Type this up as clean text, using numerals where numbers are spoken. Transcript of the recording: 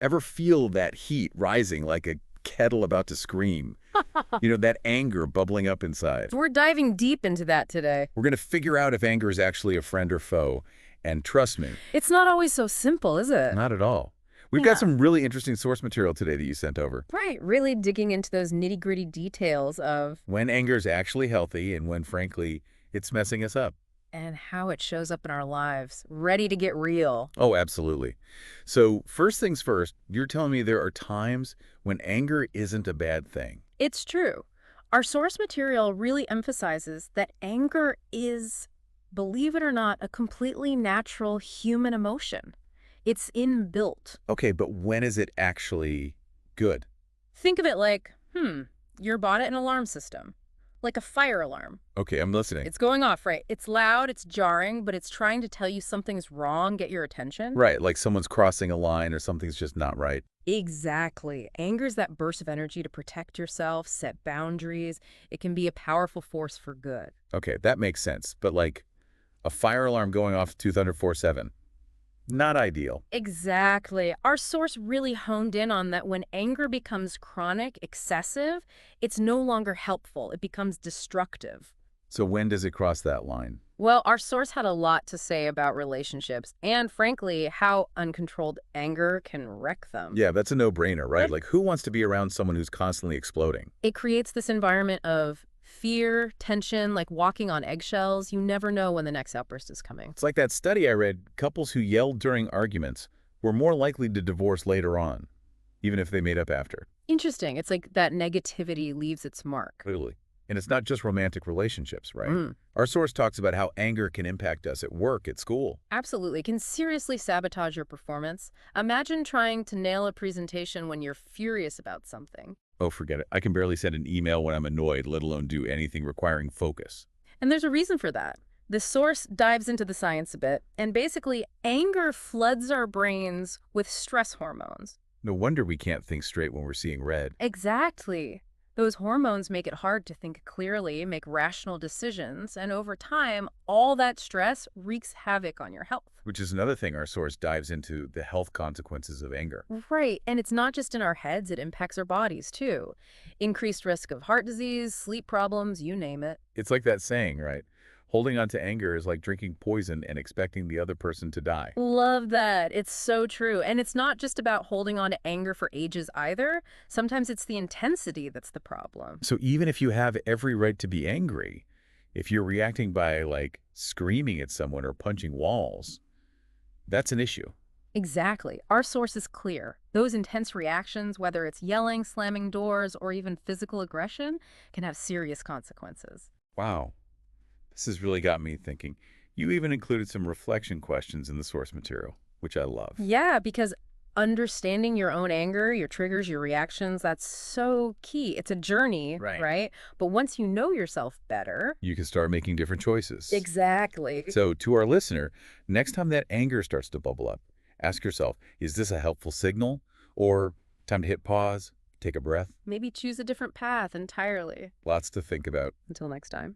Ever feel that heat rising like a kettle about to scream? That anger bubbling up inside. We're diving deep into that today. We're going to figure out if anger is actually a friend or foe. And trust me, It's not always so simple, is it? not at all. We've got Yeah. some really interesting source material today that you sent over. Right, really digging into those nitty-gritty details of When anger is actually healthy and when, frankly, it's messing us up. and how it shows up in our lives. Ready to get real. Oh, absolutely. So first things first, you're telling me there are times when anger isn't a bad thing. It's true. Our source material really emphasizes that anger is, believe it or not, a completely natural human emotion. It's inbuilt. Okay, but when is it actually good? Think of it like, you're bought an alarm system, like a fire alarm. Okay, I'm listening. It's going off, right? It's loud, it's jarring, but it's trying to tell you something's wrong, get your attention. Right, like someone's crossing a line or something's just not right. Exactly. Anger's that burst of energy to protect yourself, set boundaries. It can be a powerful force for good. Okay, that makes sense. But like a fire alarm going off 204/7, not ideal. Exactly. Our source really honed in on that when anger becomes chronic, excessive, it's no longer helpful. It becomes destructive. So when does it cross that line? Well, our source had a lot to say about relationships and, frankly, how uncontrolled anger can wreck them. Yeah, that's a no-brainer, right? Like who wants to be around someone who's constantly exploding? It creates this environment of fear, tension, like walking on eggshells. You never know when the next outburst is coming. It's like that study I read, couples who yelled during arguments were more likely to divorce later on, even if they made up after. Interesting. It's like that negativity leaves its mark. Clearly. And it's not just romantic relationships, right? Mm, Our source talks about how anger can impact us at work, at school. absolutely. It can seriously sabotage your performance. Imagine trying to nail a presentation when you're furious about something. Oh, forget it. I can barely send an email when I'm annoyed, let alone do anything requiring focus. And there's a reason for that. The source dives into the science a bit, and basically, anger floods our brains with stress hormones. No wonder we can't think straight when we're seeing red. Exactly. Those hormones make it hard to think clearly, make rational decisions, and over time, all that stress wreaks havoc on your health. Which is another thing our source dives into, the health consequences of anger. Right, and it's not just in our heads, it impacts our bodies too. Increased risk of heart disease, sleep problems, you name it. It's like that saying, right? Holding on to anger is like drinking poison and expecting the other person to die. Love that. It's so true. And it's not just about holding on to anger for ages either. Sometimes it's the intensity that's the problem. So even if you have every right to be angry, if you're reacting by like screaming at someone or punching walls, that's an issue. Exactly. Our source is clear. Those intense reactions, whether it's yelling, slamming doors, or even physical aggression, can have serious consequences. Wow, this has really got me thinking. You even included some reflection questions in the source material, which I love. Yeah, because understanding your own anger, your triggers, your reactions, that's so key. It's a journey, Right. right? But once you know yourself better, You can start making different choices. exactly. So to our listener, next time that anger starts to bubble up, ask yourself, is this a helpful signal? Or time to hit pause, take a breath? Maybe choose a different path entirely. Lots to think about. Until next time.